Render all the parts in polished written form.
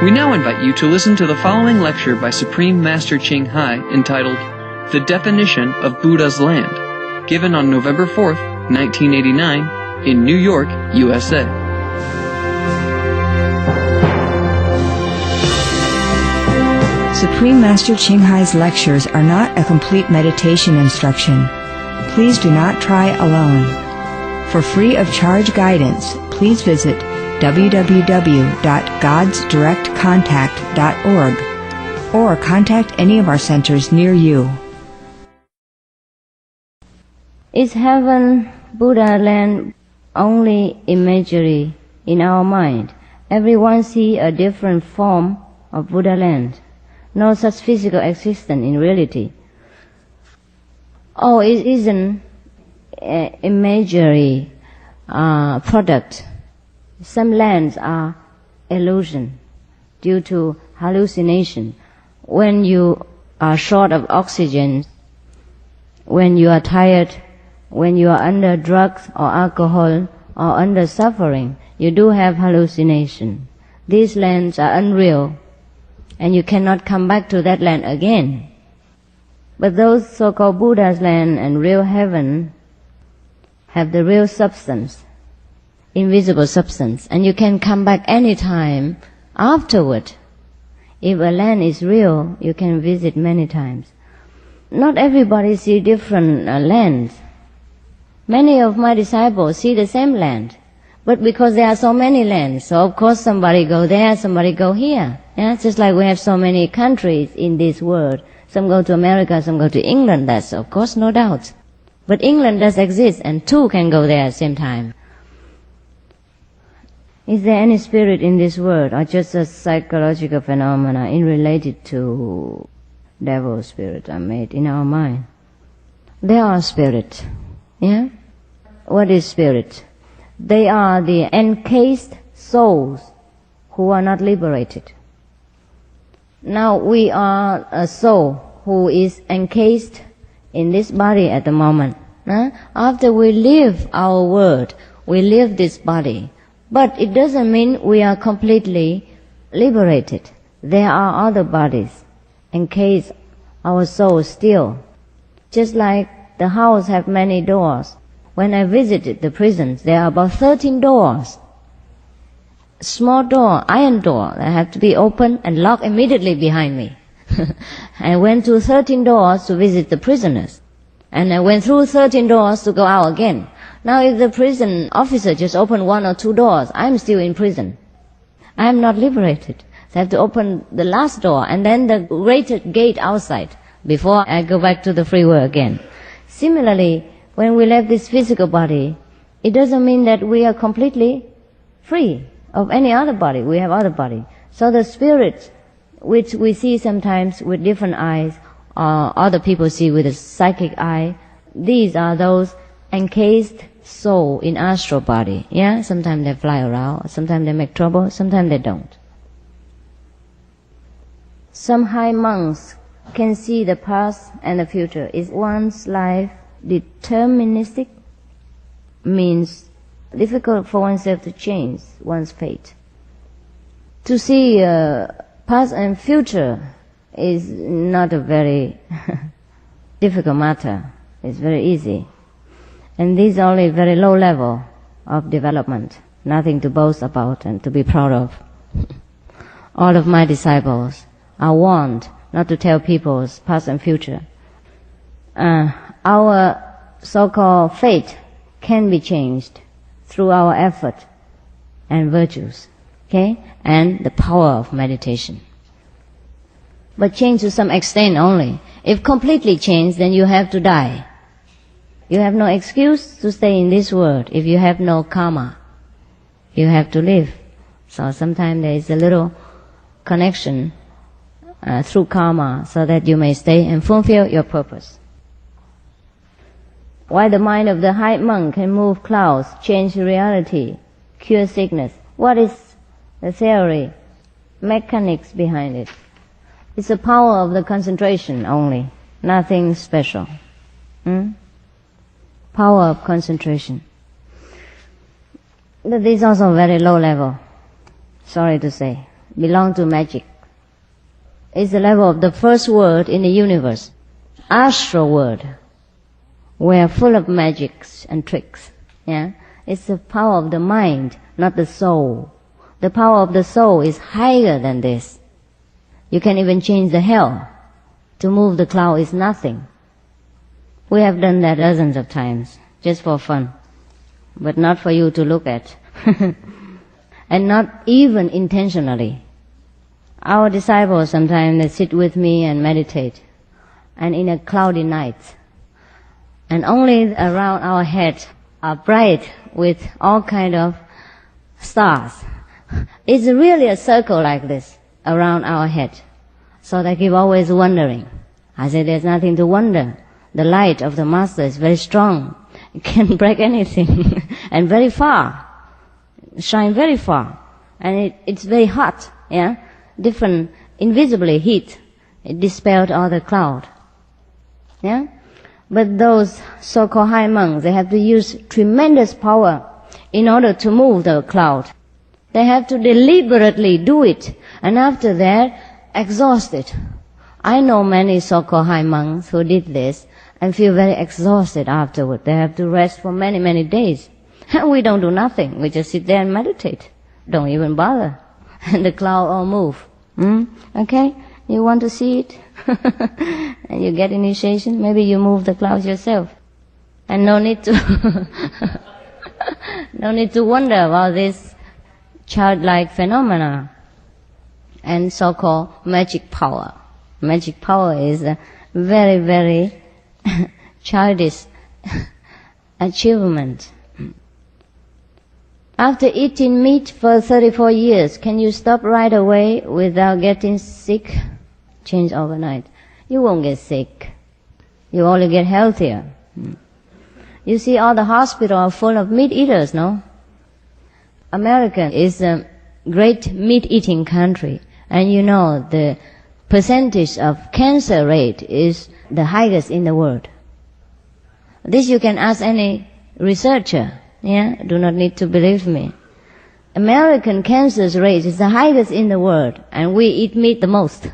We now invite you to listen to the following lecture by Supreme Master Ching Hai entitled The Definition of Buddha's Land, given on November 4th, 1989, in New York, USA. Supreme Master Ching Hai's lectures are not a complete meditation instruction. Please do not try alone. For free of charge guidance, please visit www.godsdirectcontact.org or contact any of our centers near you. Is heaven, Buddha land, only imagery in our mind? Everyone see a different form of Buddha land. No such physical existence in reality. Oh, it isn't imagery product. Some lands are illusion due to hallucination. When you are short of oxygen, when you are tired, when you are under drugs or alcohol or under suffering, you do have hallucination. These lands are unreal, and you cannot come back to that land again. But those so-called Buddha's land and real heaven have the real substance, invisible substance, and you can come back any time afterward. If a land is real, you can visit many times. Not everybody see different lands. Many of my disciples see the same land, but because there are so many lands, so of course somebody go there, somebody go here. Yeah, just like we have so many countries in this world. Some go to America, some go to England. That's of course no doubt. But England does exist, and two can go there at the same time. Is there any spirit in this world, or just a psychological phenomena in related to devil spirit are made in our mind? There are spirits. Yeah? What is spirit? They are the encased souls who are not liberated. Now we are a soul who is encased in this body at the moment. After we leave our world, we leave this body. But it doesn't mean we are completely liberated. There are other bodies encased our soul still. Just like the house have many doors. When I visited the prisons, there are about 13 doors. Small door, iron door, that have to be opened and locked immediately behind me. I went to 13 doors to visit the prisoners. And I went through 13 doors to go out again. Now if the prison officer just opened 1 or 2 doors, I'm still in prison. I'm not liberated. So I have to open the last door and then the rated gate outside before I go back to the free world again. Similarly, when we left this physical body, it doesn't mean that we are completely free of any other body. We have other body. So the spirits, which we see sometimes with different eyes, or other people see with a psychic eye, these are those encased soul in astral body. Yeah, sometimes they fly around, sometimes they make trouble, sometimes they don't. Some high monks can see the past and the future. Is one's life deterministic? Means difficult for oneself to change one's fate. To see past and future is not a very difficult matter. It's very easy. And this is only very low level of development, nothing to boast about and to be proud of. All of my disciples are warned not to tell people's past and future. Our so-called fate can be changed through our effort and virtues, okay, and the power of meditation. But change to some extent only. If completely changed, then you have to die. You have no excuse to stay in this world if you have no karma. You have to live. So sometimes there is a little connection through karma so that you may stay and fulfill your purpose. Why the mind of the high monk can move clouds, change reality, cure sickness? What is the theory, mechanics behind it? It's the power of the concentration only, nothing special. Power of concentration. But this is also very low level, sorry to say. belong to magic. It's the level of the first word in the universe, astral world. We're full of magics and tricks. Yeah? It's the power of the mind, not the soul. The power of the soul is higher than this. You can even change the hell. To move the cloud is nothing. We have done that dozens of times, just for fun, but not for you to look at. And not even intentionally. Our disciples sometimes they sit with me and meditate, and in a cloudy night, and only around our head are bright with all kind of stars. It's really a circle like this around our head. So they keep always wondering. I say there's nothing to wonder. The light of the Master is very strong. It can break anything. And very far. Shine very far. And it's very hot. Yeah? Different, invisibly heat. It dispelled all the cloud. Yeah? But those so-called high monks, they have to use tremendous power in order to move the cloud. They have to deliberately do it. And after that, exhausted. I know many so-called high monks who did this and feel very exhausted afterward. They have to rest for many, many days. And we don't do nothing. We just sit there and meditate. Don't even bother. And the cloud all move. Okay? You want to see it? And you get initiation, maybe you move the clouds yourself. And no need to no need to wonder about this childlike phenomena and so-called magic power. Magic power is a very, very childish achievement. After eating meat for 34 years, can you stop right away without getting sick? Change overnight. You won't get sick. You only get healthier. You see, all the hospitals are full of meat eaters, no? America is a great meat-eating country. And you know, the percentage of cancer rate is the highest in the world. This you can ask any researcher. Yeah, do not need to believe me. American cancer rate is the highest in the world, and we eat meat the most.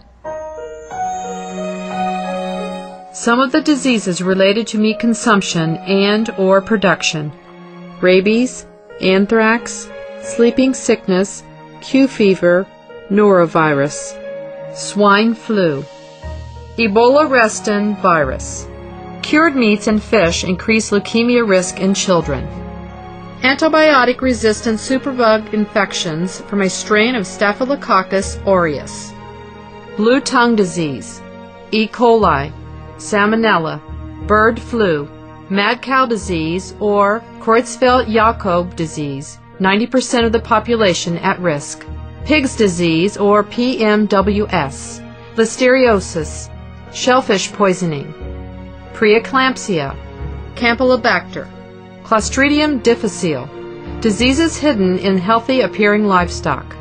Some of the diseases related to meat consumption and or production: rabies, anthrax, sleeping sickness, Q fever, norovirus, swine flu, Ebola restin virus. Cured meats and fish increase leukemia risk in children. Antibiotic-resistant superbug infections from a strain of Staphylococcus aureus. Blue tongue disease, E. coli, salmonella, bird flu, mad cow disease, or Creutzfeldt-Jakob disease, 90% of the population at risk. Pig's disease, or PMWS, listeriosis, shellfish poisoning, preeclampsia, Campylobacter, Clostridium difficile, diseases hidden in healthy-appearing livestock.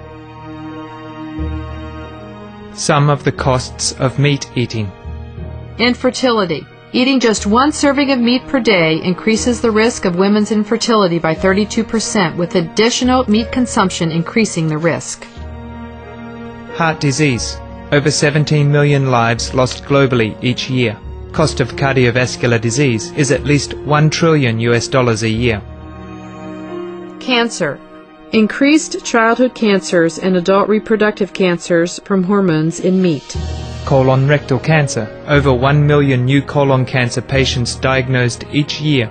Some of the costs of meat eating. Infertility. Eating just one serving of meat per day increases the risk of women's infertility by 32%, with additional meat consumption increasing the risk. Heart disease. Over 17 million lives lost globally each year. Cost of cardiovascular disease is at least $1 trillion a year. Cancer. Increased childhood cancers and adult reproductive cancers from hormones in meat. Colon rectal cancer. Over 1 million new colon cancer patients diagnosed each year.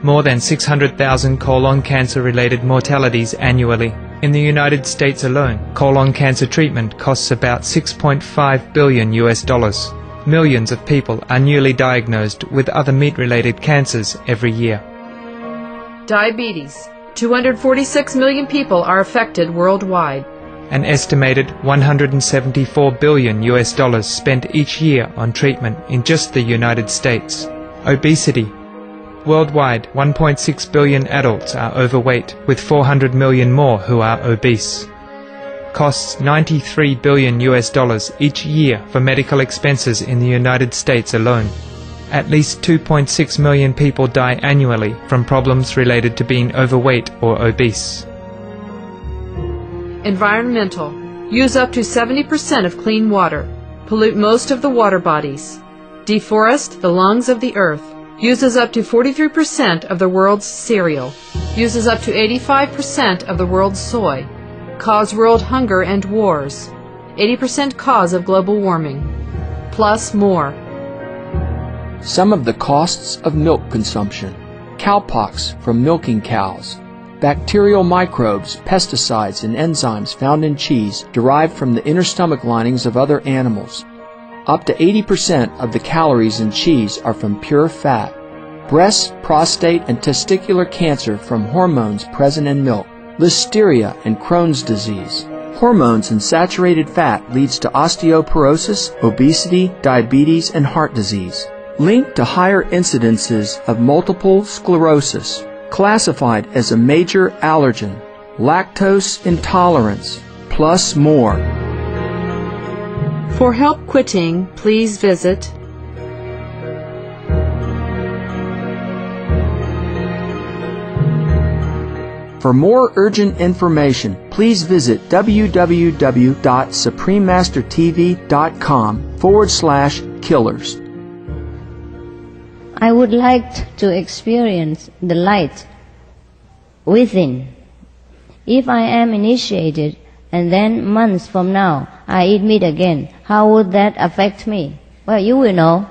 More than 600,000 colon cancer-related mortalities annually. In the United States alone, colon cancer treatment costs about $6.5 billion. Millions of people are newly diagnosed with other meat-related cancers every year. Diabetes. 246 million people are affected worldwide. An estimated $174 billion spent each year on treatment in just the United States. Obesity. Worldwide, 1.6 billion adults are overweight, with 400 million more who are obese. Costs $93 billion each year for medical expenses in the United States alone. At least 2.6 million people die annually from problems related to being overweight or obese. Environmental. use up to 70% of clean water, pollute most of the water bodies, deforest the lungs of the earth, uses up to 43% of the world's cereal, uses up to 85% of the world's soy, cause world hunger and wars, 80% cause of global warming, plus more. Some of the costs of milk consumption: cowpox from milking cows, bacterial microbes, pesticides, and enzymes found in cheese derived from the inner stomach linings of other animals. Up to 80% of the calories in cheese are from pure fat. Breast, prostate, and testicular cancer from hormones present in milk. Listeria and Crohn's disease. Hormones in saturated fat leads to osteoporosis, obesity, diabetes, and heart disease. Linked to higher incidences of multiple sclerosis. Classified as a major allergen. Lactose intolerance, plus more. For help quitting, please visit For more urgent information, please visit www.suprememastertv.com/killers. I would like to experience the light within. If I am initiated and then months from now I eat meat again, how would that affect me? Well, you will know.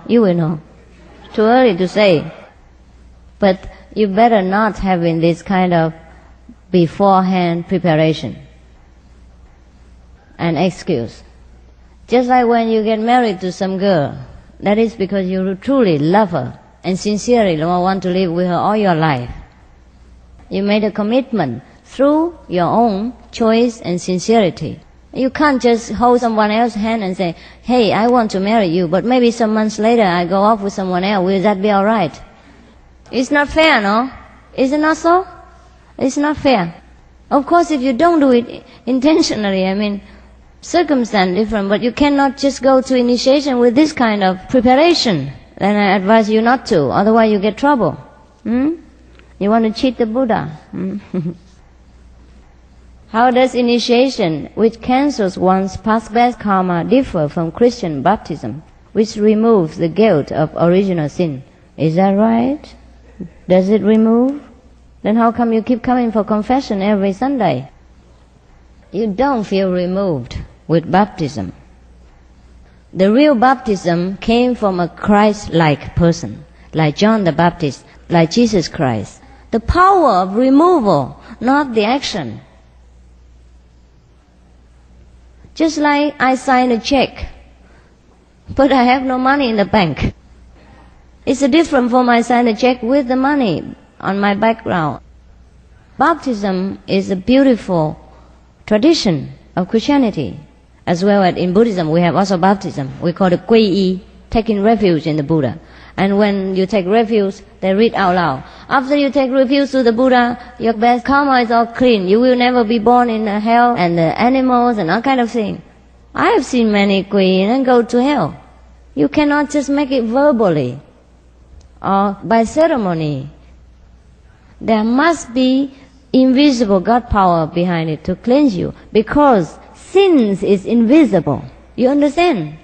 Too early to say. But you better not have in this kind of beforehand preparation and excuse. Just like when you get married to some girl, that is because you truly love her and sincerely want to live with her all your life. You made a commitment through your own choice and sincerity. You can't just hold someone else's hand and say, hey, I want to marry you, but maybe some months later I go off with someone else. Will that be all right? It's not fair, no? Is it not so? It's not fair. Of course, if you don't do it intentionally, circumstance different, but you cannot just go to initiation with this kind of preparation. Then I advise you not to, otherwise you get trouble. You want to cheat the Buddha. How does initiation, which cancels one's past bad karma, differ from Christian baptism, which removes the guilt of original sin? Is that right? Does it remove? Then how come you keep coming for confession every Sunday? You don't feel removed with baptism. The real baptism came from a Christ-like person, like John the Baptist, like Jesus Christ. The power of removal, not the action. Just like I sign a check, but I have no money in the bank. It's different from I sign a check with the money on my background. Baptism is a beautiful tradition of Christianity. As well as in Buddhism, we have also baptism. We call it Gui-yi, taking refuge in the Buddha. And when you take refuge, they read out loud. After you take refuge to the Buddha, your best karma is all clean. You will never be born in hell and the animals and all kind of things. I have seen many Gui and go to hell. You cannot just make it verbally or by ceremony. There must be invisible God power behind it to cleanse you, because sins is invisible. You understand?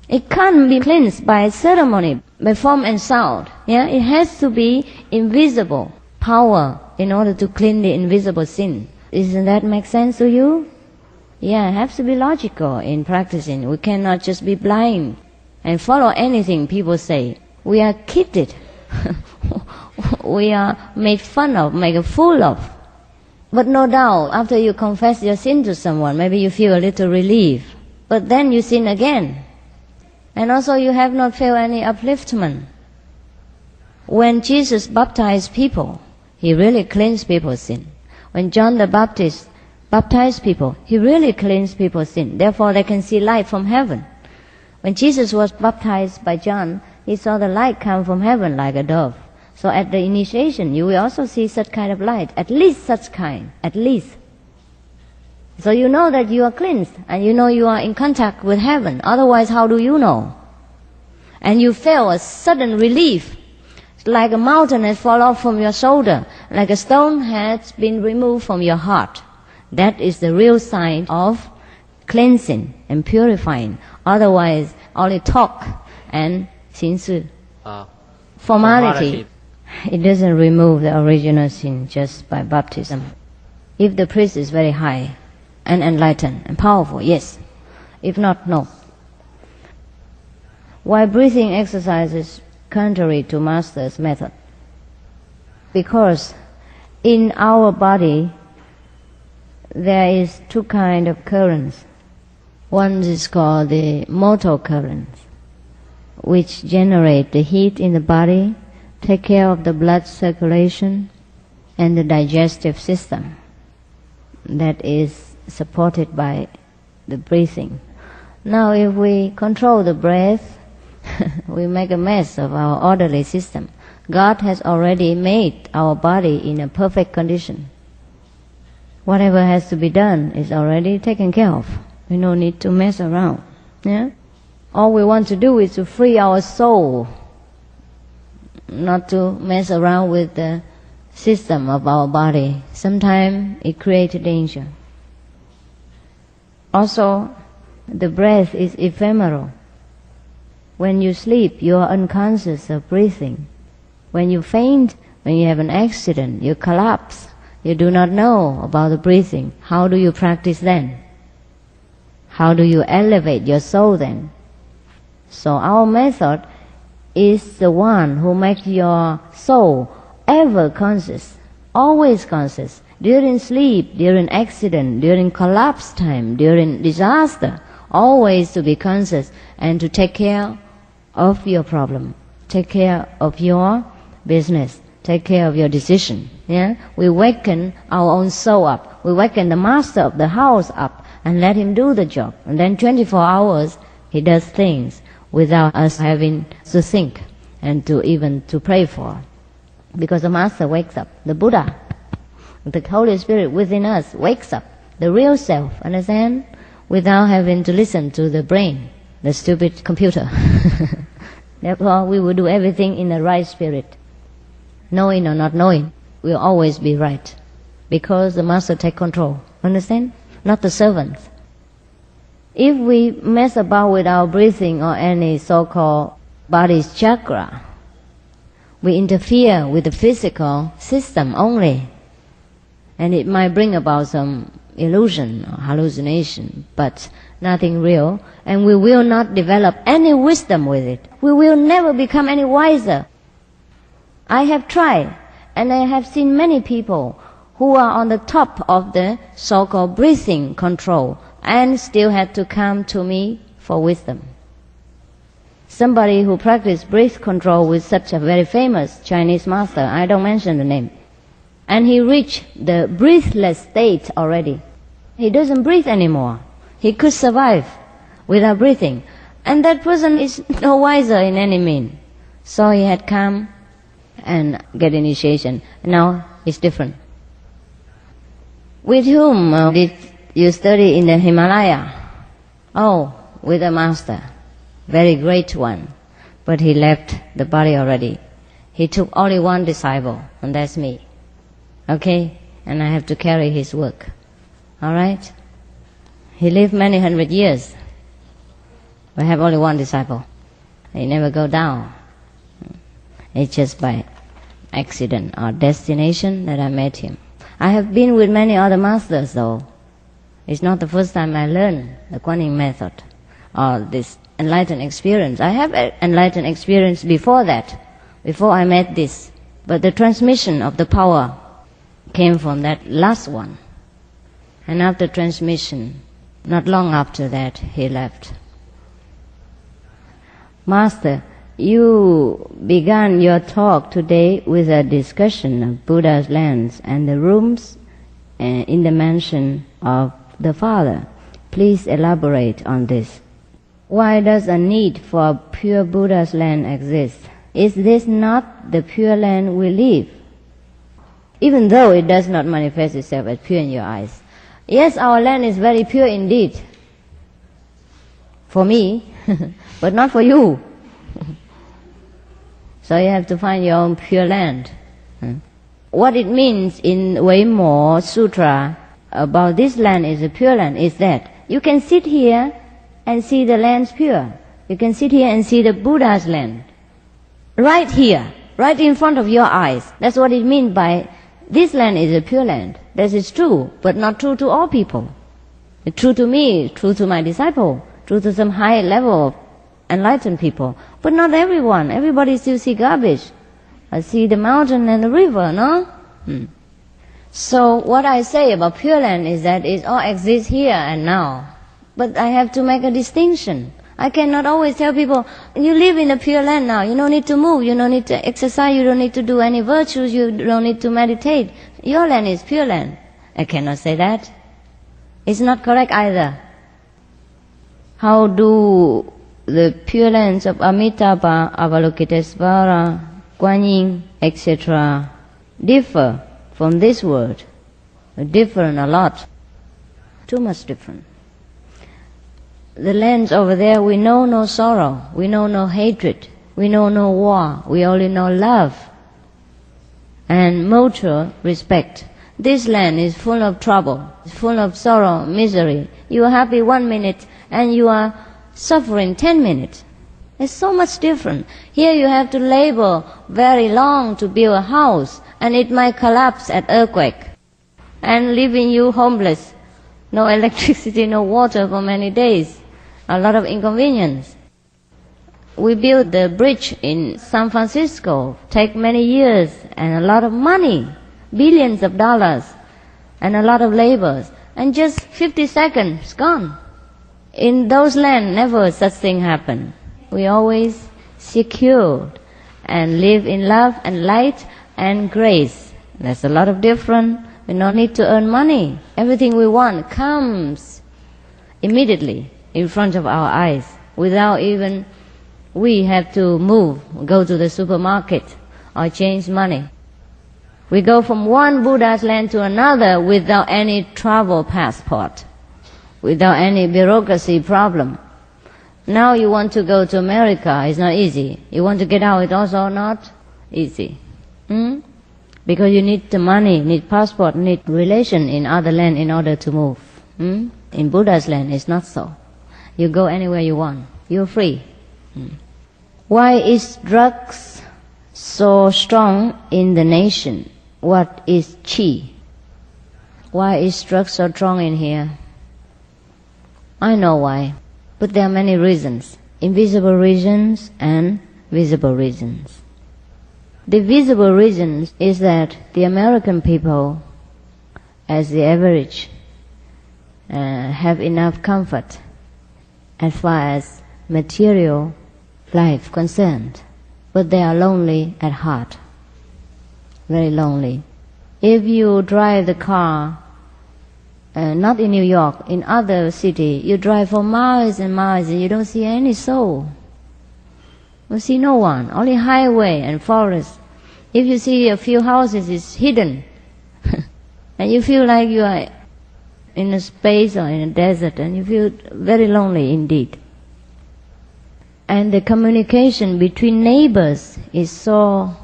It can't be cleansed by ceremony, by form and sound. It has to be invisible power in order to clean the invisible sin. Doesn't that make sense to you? It has to be logical in practicing. We cannot just be blind and follow anything people say. We are kidded. We are made fun of, made a fool of. But no doubt, after you confess your sin to someone, maybe you feel a little relief. But then you sin again. And also you have not felt any upliftment. When Jesus baptized people, He really cleansed people's sin. When John the Baptist baptized people, He really cleansed people's sin. Therefore they can see light from heaven. When Jesus was baptized by John, he saw the light come from heaven like a dove. So at the initiation, you will also see such kind of light, at least such kind, at least. So you know that you are cleansed, and you know you are in contact with heaven. Otherwise, how do you know? And you feel a sudden relief, like a mountain has fallen off from your shoulder, like a stone has been removed from your heart. That is the real sign of cleansing and purifying. Otherwise, only talk and 形式, formality. It doesn't remove the original sin just by baptism. If the priest is very high and enlightened and powerful, yes. If not, no. Why breathing exercise is contrary to Master's method? Because in our body there is two kinds of currents. One is called the motor currents, which generate the heat in the body, take care of the blood circulation and the digestive system. That is supported by the breathing. Now if we control the breath, we make a mess of our orderly system. God has already made our body in a perfect condition. Whatever has to be done is already taken care of. We no need to mess around. Yeah? All we want to do is to free our soul, not to mess around with the system of our body. Sometimes it creates danger. Also, the breath is ephemeral. When you sleep, you are unconscious of breathing. When you faint, when you have an accident, you collapse. You do not know about the breathing. How do you practice then? How do you elevate your soul then? So our method is the one who makes your soul ever conscious, always conscious, during sleep, during accident, during collapse time, during disaster, always to be conscious and to take care of your problem, take care of your business, take care of your decision. Yeah? We waken our own soul up. We waken the master of the house up and let him do the job. And then 24 hours he does things without us having to think and to even to pray for. Because the master wakes up, the Buddha, the Holy Spirit within us wakes up, the real self, understand? Without having to listen to the brain, the stupid computer. Therefore, we will do everything in the right spirit. Knowing or not knowing, we'll always be right. Because the master takes control. Understand? Not the servants. If we mess about with our breathing or any so-called body's chakra, we interfere with the physical system only. And it might bring about some illusion or hallucination, but nothing real. And we will not develop any wisdom with it. We will never become any wiser. I have tried, and I have seen many people who are on the top of the so-called breathing control and still had to come to me for wisdom. Somebody who practiced breath control with such a very famous Chinese master, I don't mention the name, and he reached the breathless state already. He doesn't breathe anymore. He could survive without breathing. And that person is no wiser in any mean. So he had come and get initiation. Now it's different. With whom did you study in the Himalaya? Oh, with a master. Very great one. But he left the body already. He took only one disciple, and that's me. Okay? And I have to carry his work. All right? He lived many hundred years. I have only one disciple. He never go down. It's just by accident or destination that I met him. I have been with many other masters though. It's not the first time I learned the Kuan method or this enlightened experience. I have enlightened experience before that, before I met this. But the transmission of the power came from that last one. And after transmission, not long after that, he left. Master, you began your talk today with a discussion of Buddha's lands and the rooms in the mansion of the Father. Please elaborate on this. Why does a need for pure Buddha's land exist? Is this not the pure land we live? Even though it does not manifest itself as pure in your eyes. Yes, our land is very pure indeed. For me, but not for you. So you have to find your own pure land. What it means in Wei Mo Sutra, about this land is a pure land is that you can sit here and see the land's pure. You can sit here and see the Buddha's land. Right here, right in front of your eyes. That's what it means by this land is a pure land. That is true, but not true to all people. It's true to me, true to my disciple, true to some high level of enlightened people. But not everyone. Everybody still see garbage. I see the mountain and the river, no? So what I say about Pure Land is that it all exists here and now. But I have to make a distinction. I cannot always tell people, you live in a Pure Land now, you don't need to move, you don't need to exercise, you don't need to do any virtues, you don't need to meditate. Your land is Pure Land. I cannot say that. It's not correct either. How do the Pure Lands of Amitabha, Avalokitesvara, Guan Yin, etc. differ from this world? Different a lot. Too much different. The lands over there, we know no sorrow, we know no hatred, we know no war, we only know love and mutual respect. This land is full of trouble, full of sorrow, misery. You are happy 1 minute and you are suffering 10 minutes. It's so much different. Here you have to labor very long to build a house and it might collapse at earthquake and leaving you homeless. No electricity, no water for many days. A lot of inconvenience. We built the bridge in San Francisco. Take many years and a lot of money, billions of dollars, and a lot of labors. And just 50 seconds, gone. In those lands, never such thing happened. We always secured and live in love and light and grace. There's a lot of difference. We don't need to earn money. Everything we want comes immediately in front of our eyes without even we have to move, go to the supermarket or change money. We go from one Buddha's land to another without any travel passport, without any bureaucracy problem. Now you want to go to America, it's not easy. You want to get out, it's also not easy. Because you need the money, need passport, need relation in other land in order to move. In Buddha's land, it's not so. You go anywhere you want. You're free. Why is drugs so strong in the nation? What is qi? Why is drugs so strong in here? I know why. But there are many reasons. Invisible reasons and visible reasons. The visible reason is that the American people, as the average, have enough comfort as far as material life concerned, but they are lonely at heart, very lonely. If you drive the car, not in New York, in other city, you drive for miles and miles and you don't see any soul. You see no one, only highway and forest. If you see a few houses, it's hidden. And you feel like you are in a space or in a desert, and you feel very lonely indeed. And the communication between neighbors is so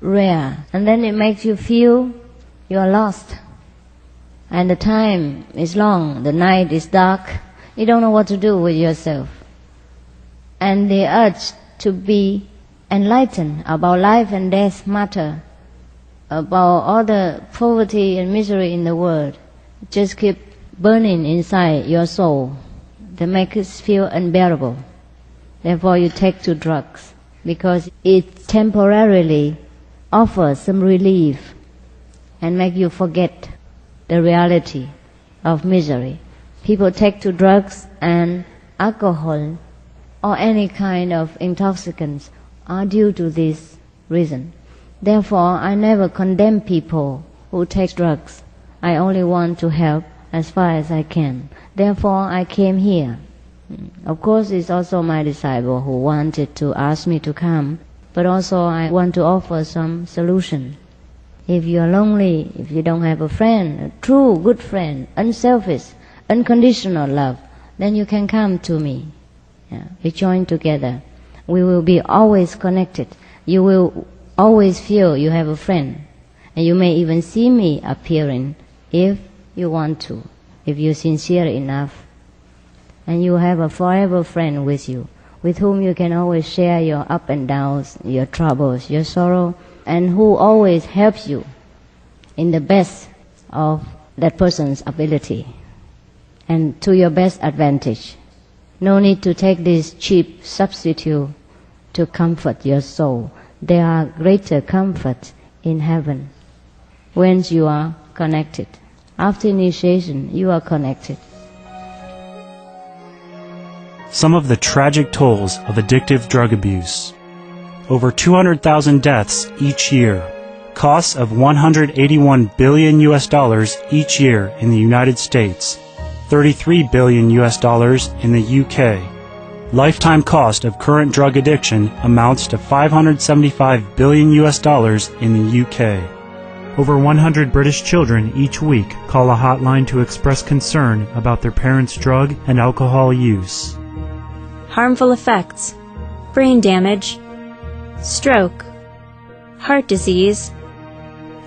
rare, and then it makes you feel you are lost. And the time is long, the night is dark, you don't know what to do with yourself. And the urge to be enlightened about life and death matter, about all the poverty and misery in the world, just keep burning inside your soul. They make it feel unbearable. Therefore you take to drugs, because it temporarily offers some relief and make you forget the reality of misery. People take to drugs and alcohol or any kind of intoxicants are due to this reason. Therefore, I never condemn people who take drugs. I only want to help as far as I can. Therefore, I came here. Of course, it's also my disciple who wanted to ask me to come, but also I want to offer some solution. If you are lonely, if you don't have a friend, a true good friend, unselfish, unconditional love, then you can come to me. We join together. We will be always connected. You will always feel you have a friend. And you may even see me appearing if you want to, if you're sincere enough. And you have a forever friend with you, with whom you can always share your up and downs, your troubles, your sorrow, and who always helps you in the best of that person's ability and to your best advantage. No need to take this cheap substitute to comfort your soul. There are greater comfort in heaven when you are connected. After initiation, you are connected. Some of the tragic tolls of addictive drug abuse. Over 200,000 deaths each year. Costs of $181 billion each year in the United States. $33 billion in the UK. Lifetime cost of current drug addiction amounts to $575 billion in the UK. Over 100 British children each week call a hotline to express concern about their parents' drug and alcohol use. Harmful effects: brain damage, stroke, heart disease,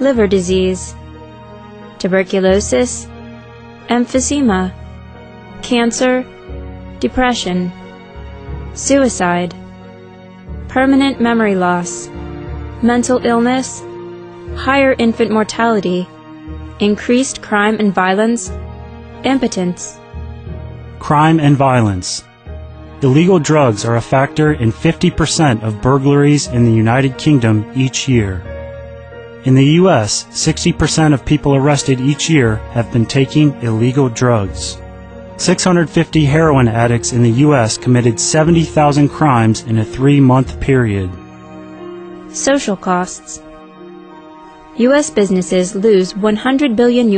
liver disease, tuberculosis, emphysema, cancer, depression, suicide, permanent memory loss, mental illness, higher infant mortality, increased crime and violence, impotence. Crime and violence. Illegal drugs are a factor in 50% of burglaries in the United Kingdom each year. In the U.S., 60% of people arrested each year have been taking illegal drugs. 650 heroin addicts in the U.S. committed 70,000 crimes in a 3-month period. Social costs. U.S. businesses lose $100 billion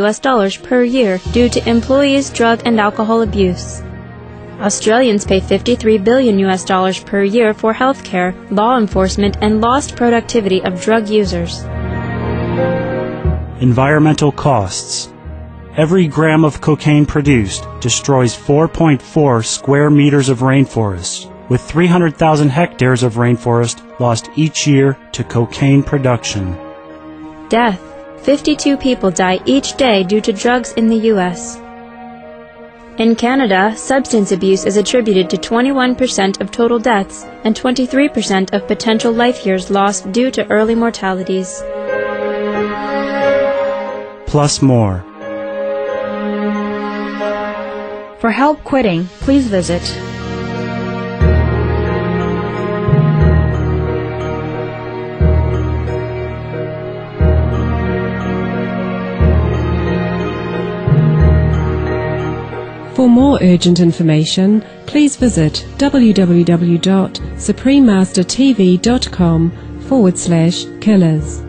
per year due to employees' drug and alcohol abuse. Australians pay $53 billion per year for healthcare, law enforcement, and lost productivity of drug users. Environmental costs. Every gram of cocaine produced destroys 4.4 square meters of rainforest, with 300,000 hectares of rainforest lost each year to cocaine production. Death. 52 people die each day due to drugs in the U.S. In Canada, substance abuse is attributed to 21% of total deaths and 23% of potential life years lost due to early mortalities. Plus more. For help quitting, please visit For more urgent information, please visit www.suprememastertv.com/killers.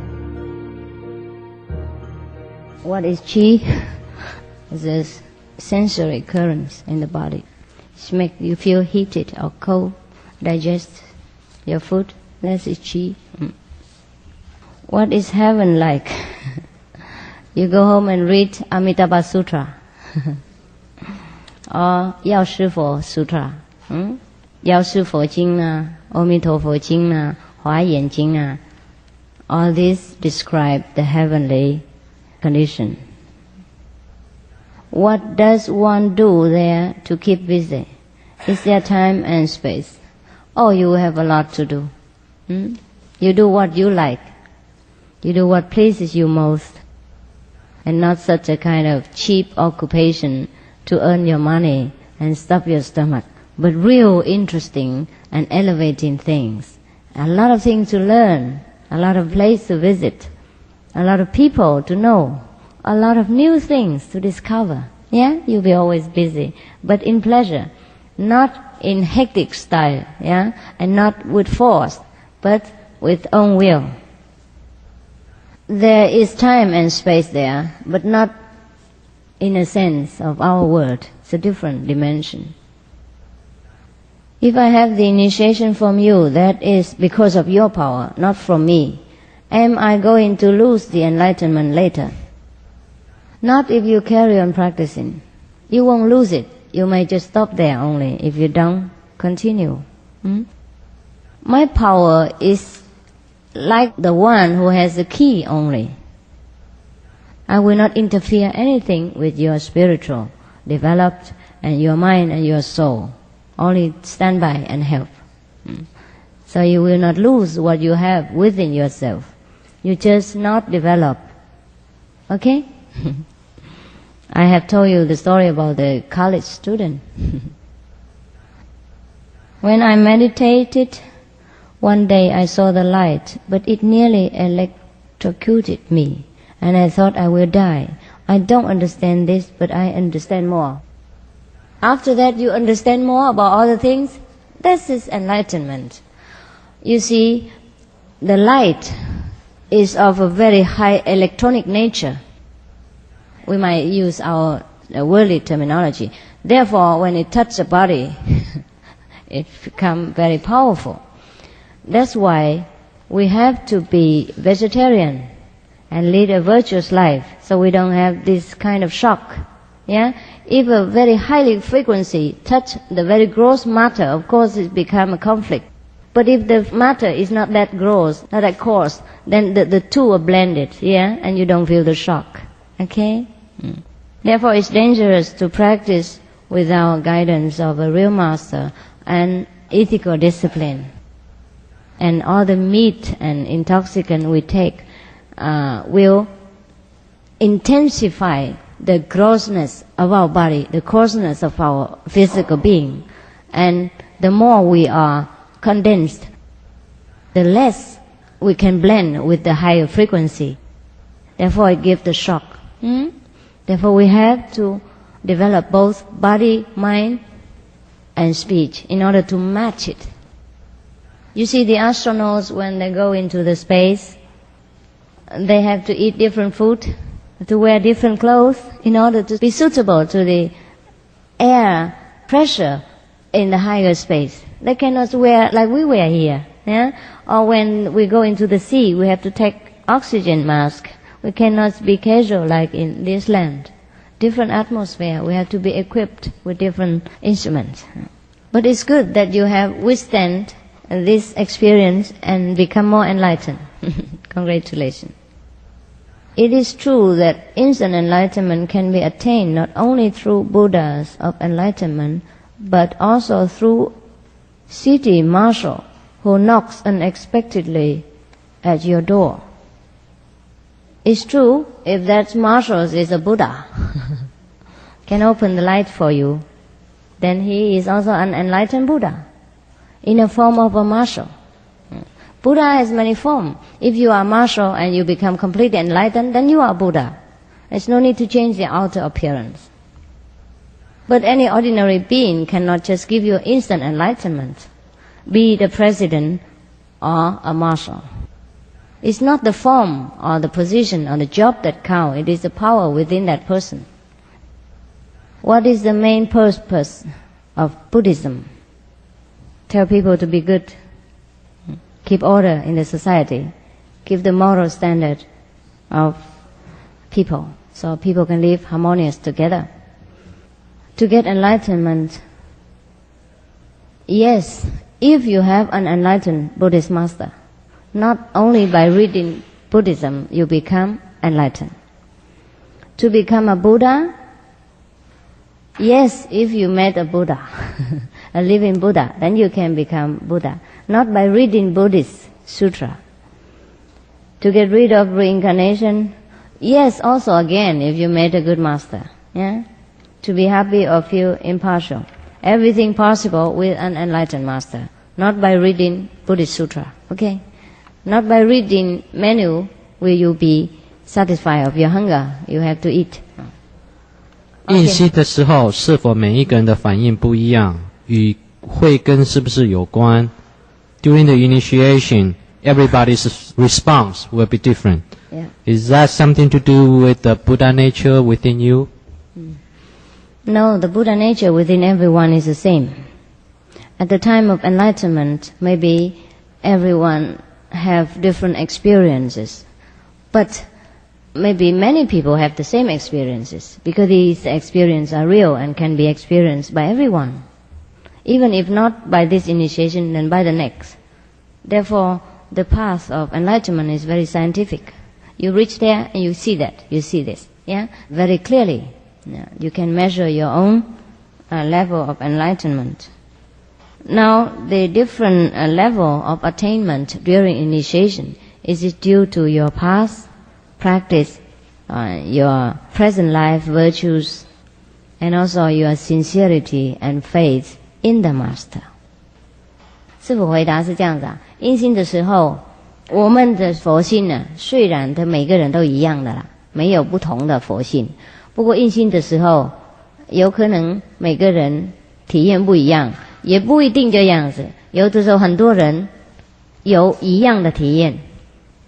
What is chi? It's a sensory currents in the body. It makes you feel heated or cold, digest your food. That is chi. What is heaven like? You go home and read Amitabha Sutra. Or 药师佛 Sutra, 药师佛经啊, 阿弥陀佛经啊, 华严经啊, all these describe the heavenly condition. What does one do there to keep busy? Is there time and space? Oh, you have a lot to do. You do what you like. You do what pleases you most. And not such a kind of cheap occupation to earn your money and stuff your stomach, but real interesting and elevating things. A lot of things to learn, a lot of places to visit, a lot of people to know, a lot of new things to discover. Yeah, you'll be always busy, but in pleasure, not in hectic style, yeah, and not with force, but with own will. There is time and space there, but not in a sense of our world. It's a different dimension. If I have the initiation from you, that is because of your power, not from me. Am I going to lose the enlightenment later? Not if you carry on practicing. You won't lose it. You may just stop there only if you don't continue. My power is like the one who has the key only. I will not interfere anything with your spiritual developed and your mind and your soul. Only stand by and help. So you will not lose what you have within yourself. You just not develop. Okay? I have told you the story about the college student. When I meditated, one day I saw the light, but it nearly electrocuted me, and I thought I will die. I don't understand this, but I understand more. After that, you understand more about all the things. This is enlightenment. You see, the light is of a very high electronic nature. We might use our worldly terminology. Therefore, when it touches the body, it becomes very powerful. That's why we have to be vegetarian and lead a virtuous life, so we don't have this kind of shock. Yeah? If a very high frequency touch the very gross matter, of course it becomes a conflict. But if the matter is not that gross, not that coarse, then the two are blended, yeah, and you don't feel the shock. Okay? Therefore it's dangerous to practice without guidance of a real master and ethical discipline. And all the meat and intoxicant we take will intensify the grossness of our body, the coarseness of our physical being. And the more we are condensed, the less we can blend with the higher frequency. Therefore it gives the shock. Therefore we have to develop both body, mind and speech in order to match it. You see, the astronauts, when they go into the space, they have to eat different food, to wear different clothes in order to be suitable to the air pressure in the higher space. They cannot wear like we wear here. Yeah? Or when we go into the sea, we have to take oxygen mask. We cannot be casual like in this land. Different atmosphere, we have to be equipped with different instruments. But it's good that you have withstand this experience and become more enlightened. Congratulations. It is true that instant enlightenment can be attained not only through Buddhas of enlightenment, but also through city marshal who knocks unexpectedly at your door. It's true, if that marshal is a Buddha, can open the light for you, then he is also an enlightened Buddha, in a form of a marshal. Buddha has many forms. If you are marshal and you become completely enlightened, then you are Buddha. There's no need to change the outer appearance. But any ordinary being cannot just give you instant enlightenment, be the president or a marshal. It's not the form or the position or the job that counts, it is the power within that person. What is the main purpose of Buddhism? Tell people to be good, keep order in the society, keep the moral standard of people, so people can live harmonious together. To get enlightenment, yes, if you have an enlightened Buddhist master, not only by reading Buddhism you become enlightened. To become a Buddha, yes, if you met a Buddha, a living Buddha, then you can become Buddha. Not by reading Buddhist sutra. To get rid of reincarnation, yes, also again, if you met a good master. Yeah? To be happy or feel impartial. Everything possible with an enlightened master. Not by reading Buddhist sutra. Okay? Not by reading menu will you be satisfied of your hunger. You have to eat. 印息的时候，是否每一个人的反应不一样，与慧根是不是有关？ During the initiation, everybody's response will be different. Yeah. Is that something to do with the Buddha nature within you? No, the Buddha nature within everyone is the same. At the time of enlightenment, maybe everyone have different experiences, but maybe many people have the same experiences, because these experiences are real and can be experienced by everyone, even if not by this initiation, then by the next. Therefore, the path of enlightenment is very scientific. You reach there and you see that, you see this, yeah, very clearly. Yeah, you can measure your own level of enlightenment. Now, the different level of attainment during initiation is due to your past practice, your present life virtues, and also your sincerity and faith in the Master. 师父回答是这样子啊，印心的时候，我们的佛性呢，虽然它每个人都一样的啦，没有不同的佛性，不过印心的时候，有可能每个人体验不一样，也不一定这样子。有的时候很多人有一样的体验，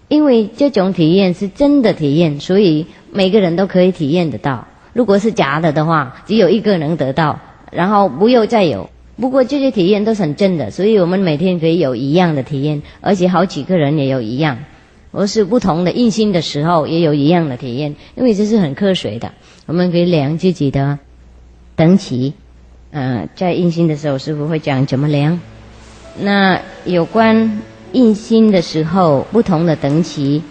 因为这种体验是真的体验，所以每个人都可以体验得到。如果是假的话，只有一个能得到，然后不又再有。不过这些体验都是很真的，所以我们每天可以有一样的体验，而且好几个人也有一样，或是不同的印心的时候也有一样的体验，因为这是很科学的，我们可以量自己的等级。在印心的时候，师父会讲怎么量。那有关印心的时候不同的等级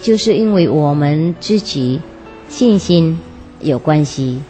就是因为我们自己信心有关系。